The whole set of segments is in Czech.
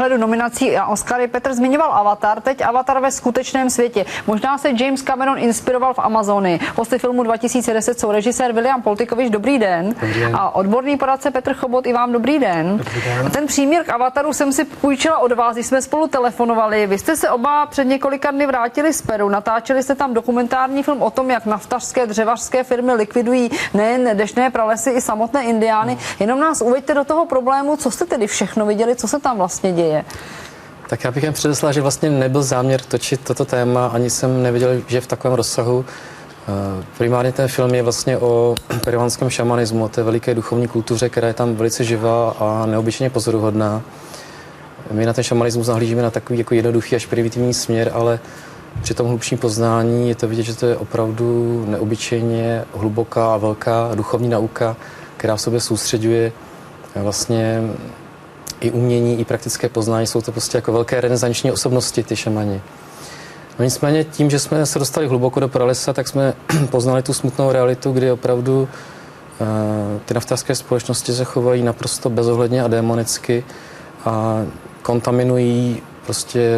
pohledu nominací a Oscary. Petr zmiňoval Avatar, teď Avatar ve skutečném světě. Možná se James Cameron inspiroval v Amazonii. Hosty filmu 2010 jsou režisér William Poltikovič, dobrý den. A odborný poradce Petr Chobot, i vám dobrý den. Dobrý den. Ten příměr k Avataru jsem si půjčila od vás, když jsme spolu telefonovali. Vy jste se oba před několika dny vrátili z Peru. Natáčeli jste tam dokumentární film o tom, jak naftařské, dřevařské firmy likvidují nejen deštné pralesy, i samotné indiány. Jenom nás uveďte do toho problému, co jste tedy všechno viděli, co se tam vlastně děje. Tak já bych jen předeslal, že vlastně nebyl záměr točit toto téma, ani jsem neviděl, že v takovém rozsahu. Primárně ten film je vlastně o peruánském šamanismu, o té veliké duchovní kultuře, která je tam velice živá a neobyčejně pozoruhodná. My na ten šamanismus nahlížíme na takový jako jednoduchý až primitivní směr, ale při tom hlubším poznání je to vidět, že to je opravdu neobyčejně hluboká a velká duchovní nauka, která v sobě soustředuje vlastně i umění, i praktické poznání. Jsou to prostě jako velké renesanční osobnosti, ty šamani. No nicméně tím, že jsme se dostali hluboko do pralesa, tak jsme poznali tu smutnou realitu, kdy opravdu ty naftářské společnosti se chovají naprosto bezohledně a démonicky a kontaminují prostě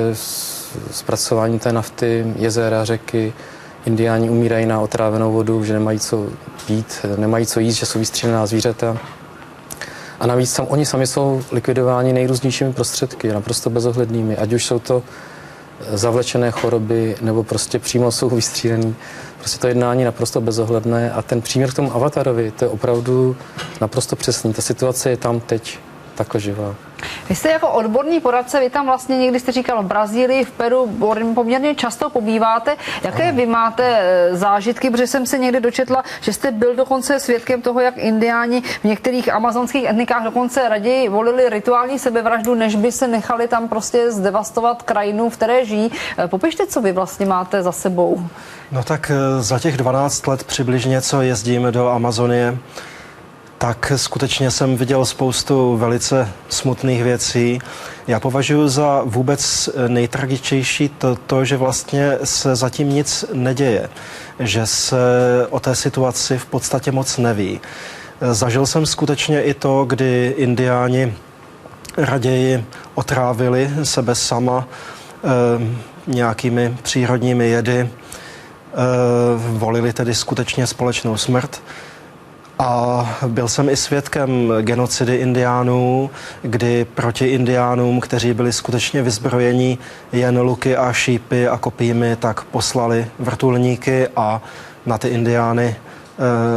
zpracování té nafty, jezera, řeky. Indiáni umírají na otrávenou vodu, že nemají co pít, nemají co jíst, že jsou vystřílená zvířata. A navíc oni sami jsou likvidováni nejrůznějšími prostředky, naprosto bezohlednými, ať už jsou to zavlečené choroby, nebo prostě přímo jsou vystřílený. Prostě to jednání naprosto bezohledné a ten příměr k tomu Avatarovi, to je opravdu naprosto přesný. Ta situace je tam teď takhle živá. Vy jste jako odborný poradce, vy tam vlastně někdy jste říkal v Brazílii, v Peru poměrně často pobýváte. Jaké vy máte zážitky, protože jsem se někdy dočetla, že jste byl dokonce svědkem toho, jak indiáni v některých amazonských etnikách dokonce raději volili rituální sebevraždu, než by se nechali tam prostě zdevastovat krajinu, v které žijí. Popište, co vy vlastně máte za sebou. No tak za těch 12 let přibližně, co jezdím do Amazonie, tak skutečně jsem viděl spoustu velice smutných věcí. Já považuji za vůbec nejtragičtější to, že vlastně se zatím nic neděje, že se o té situaci v podstatě moc neví. Zažil jsem skutečně i to, kdy indiáni raději otrávili sebe sama nějakými přírodními jedy, volili tedy skutečně společnou smrt. A byl jsem i svědkem genocidy indiánů, kdy proti indiánům, kteří byli skutečně vyzbrojeni jen luky a šípy a kopími, tak poslali vrtulníky a na ty indiány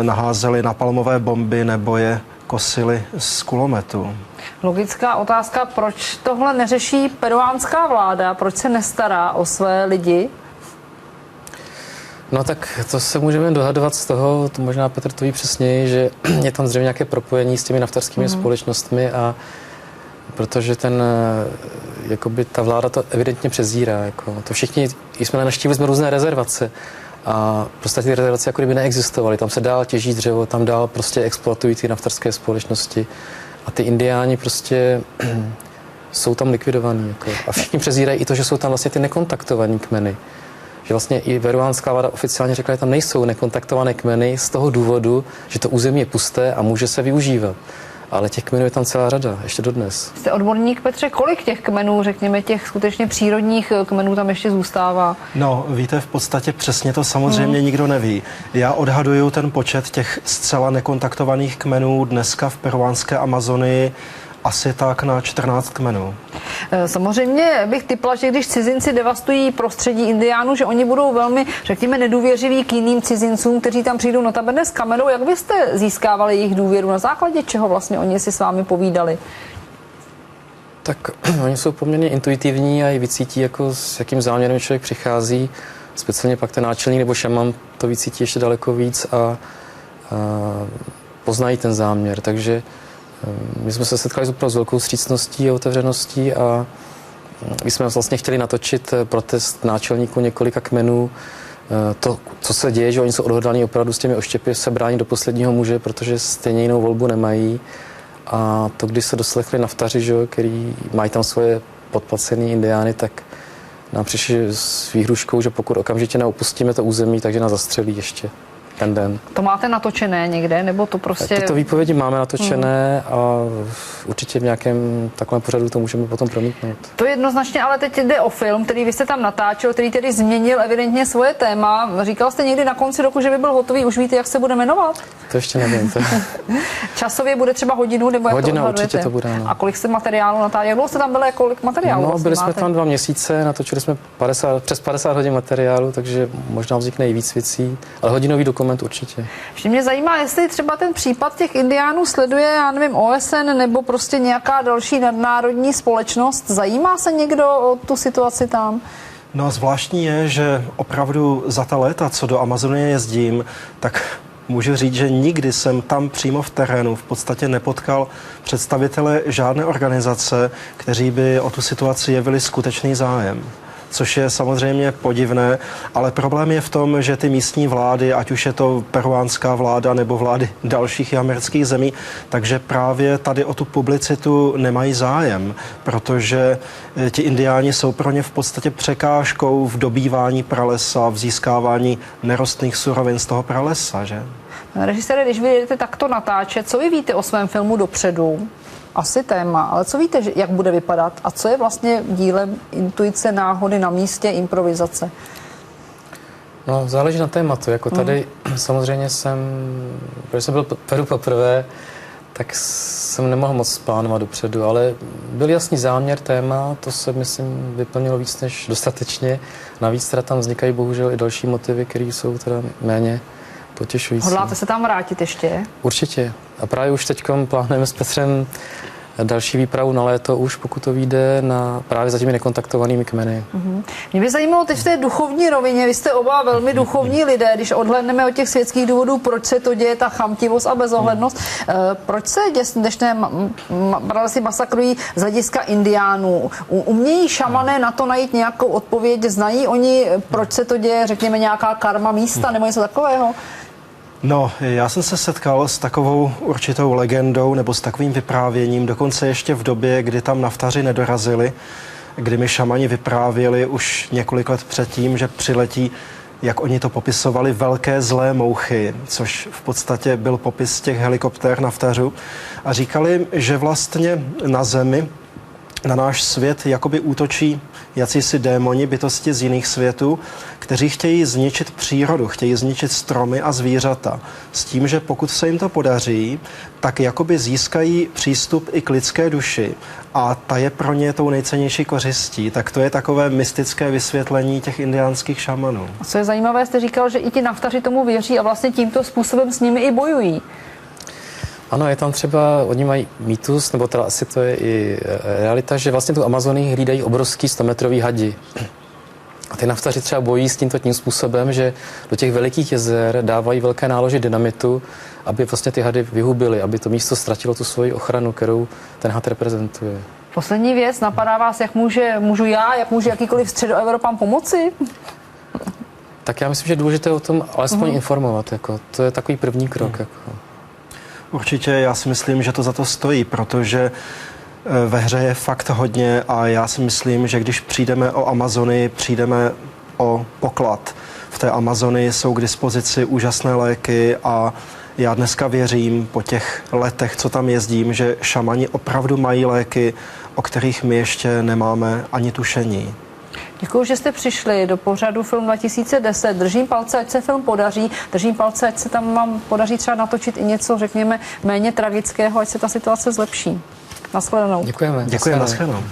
naházeli napalmové bomby nebo je kosili z kulometu. Logická otázka, proč tohle neřeší peruánská vláda, proč se nestará o své lidi? No tak to se můžeme dohadovat z toho, to možná Petr to ví přesněji, že je tam zřejmě nějaké propojení s těmi naftařskými společnostmi a protože jakoby ta vláda to evidentně přezírá. Jako, to všichni, jsme navštívili jsme různé rezervace a prostě ty rezervace jako kdyby neexistovaly. Tam se dál těží dřevo, tam dál prostě exploatují ty naftařské společnosti a ty indiáni prostě jsou tam likvidovaní. Jako, a všichni přezírají i to, že jsou tam vlastně ty nekontaktovaní kmeny. Že vlastně i peruánská vláda oficiálně řekla, že tam nejsou nekontaktované kmeny z toho důvodu, že to území je pusté a může se využívat. Ale těch kmenů je tam celá řada, ještě dodnes. Jste odborník, Petře, kolik těch kmenů, řekněme, těch skutečně přírodních kmenů tam ještě zůstává? No, víte, v podstatě přesně to samozřejmě nikdo neví. Já odhaduju ten počet těch zcela nekontaktovaných kmenů dneska v peruánské Amazonii asi tak na 14 kmenů. Samozřejmě bych tipla, že když cizinci devastují prostředí indiánů, že oni budou velmi, řekněme, nedůvěřiví k jiným cizincům, kteří tam přijdou notabene s kamerou. Jak byste získávali jejich důvěru? Na základě čeho vlastně oni si s vámi povídali? Tak oni jsou poměrně intuitivní a i vycítí, jako s jakým záměrem člověk přichází. Speciálně pak ten náčelník nebo šaman to vycítí ještě daleko víc a poznají ten záměr. Takže my jsme se setkali s velkou vstřícností a otevřeností a my jsme vlastně chtěli natočit protest náčelníků několika kmenů. To, co se děje, že oni jsou odhodlaní opravdu s těmi oštěpy se bránit do posledního muže, protože stejně jinou volbu nemají. A to, když se doslechli naftaři, že, který mají tam svoje podplacený indiány, tak nám přišli s výhruškou, že pokud okamžitě neopustíme to území, takže nás zastřelí ještě. ten den. To máte natočené někde, nebo to prostě... Tyto výpovědi máme natočené a určitě v nějakém takovém pořadu to můžeme potom promítnout. To jednoznačně, ale teď jde o film, který vy jste tam natáčel, který tedy změnil evidentně svoje téma. Říkal jste někdy na konci roku, že by byl hotový, už víte, jak se bude jmenovat? To ještě nevím. Časově bude třeba hodinu, nebo jak Hodina to určitě to bude, ano. A kolik jste materiálu natáčeli? Jak dlouho jste tam byli, kolik materiálu No, vlastně byli jsme máte? tam 2 měsíce, natočili jsme přes 50 hodin materiálu, takže možná vznikne i víc věcí, ale hodinový dokument určitě. Ještě mě zajímá, jestli třeba ten případ těch indiánů sleduje, já nevím, OSN nebo prostě nějaká další nadnárodní společnost. Zajímá se někdo o tu situaci tam? No, zvláštní je, že opravdu za ta léta, co do Amazonie jezdím, tak můžu říct, že nikdy jsem tam přímo v terénu v podstatě nepotkal představitele žádné organizace, kteří by o tu situaci jevili skutečný zájem. Což je samozřejmě podivné, ale problém je v tom, že ty místní vlády, ať už je to peruánská vláda nebo vlády dalších amerických zemí, takže právě tady o tu publicitu nemají zájem, protože ti indiáni jsou pro ně v podstatě překážkou v dobývání pralesa, v získávání nerostných surovin z toho pralesa, že? Režisére, když vy jdete takto natáčet, co vy víte o svém filmu dopředu? Asi téma, ale co víte, jak bude vypadat? A co je vlastně dílem intuice, náhody na místě, improvizace? No, záleží na tématu. Jako tady samozřejmě protože jsem byl v Peru poprvé, tak jsem nemohl moc plánovat dopředu, ale byl jasný záměr, téma, to se, myslím, vyplnilo víc než dostatečně. Navíc teda tam vznikají bohužel i další motivy, které jsou teda méně potěšující. Hodláte se tam vrátit ještě? Určitě. A právě už teď plánujeme s Petrem další výpravu na léto už, pokud to vyjde, na právě za těmi nekontaktovanými kmeny. Mě by zajímalo teď v té duchovní rovině, vy jste oba velmi duchovní lidé, když odhlédneme od těch světských důvodů, proč se to děje, ta chamtivost a bezohlednost, proč se dnešné pralesy masakrují z hlediska indiánů? Umějí šamané na to najít nějakou odpověď? Znají oni, proč se to děje, řekněme nějaká karma místa nebo něco takového? No, já jsem se setkal s takovou určitou legendou nebo s takovým vyprávěním, dokonce ještě v době, kdy tam naftaři nedorazili, kdy mi šamani vyprávěli už několik let předtím, že přiletí, jak oni to popisovali, velké zlé mouchy, což v podstatě byl popis těch helikoptér naftařů. A říkali, že vlastně na Zemi, na náš svět jakoby útočí jacísi démoni, bytosti z jiných světů, kteří chtějí zničit přírodu, chtějí zničit stromy a zvířata. S tím, že pokud se jim to podaří, tak jakoby získají přístup i k lidské duši a ta je pro ně tou nejcennější kořistí. Tak to je takové mystické vysvětlení těch indiánských šamanů. A co je zajímavé, jste říkal, že i ti naftaři tomu věří a vlastně tímto způsobem s nimi i bojují. Ano, je tam třeba, oni mají mýtus, nebo teda asi to je i realita, že vlastně tu Amazonii hlídají obrovský 100metrový hadi. A ty naftaři třeba bojí s tímto tím způsobem, že do těch velikých jezer dávají velké nálože dynamitu, aby vlastně ty hady vyhubily, aby to místo ztratilo tu svoji ochranu, kterou ten had reprezentuje. Poslední věc, napadá vás, jak můžu já, jak může jakýkoliv středoevropan pomoci? Tak já myslím, že je důležité o tom alespoň informovat. Jako, to je takový první krok. Jako. Určitě, já si myslím, že to za to stojí, protože ve hře je fakt hodně a já si myslím, že když přijdeme o Amazonii, přijdeme o poklad. V té Amazonii jsou k dispozici úžasné léky a já dneska věřím po těch letech, co tam jezdím, že šamani opravdu mají léky, o kterých my ještě nemáme ani tušení. Děkuji, že jste přišli do pořadu Film 2010. Držím palce, ať se film podaří. Držím palce, ať se tam vám podaří třeba natočit i něco, řekněme, méně tragického, ať se ta situace zlepší. Naschledanou. Děkujeme. Děkujeme, naschledanou.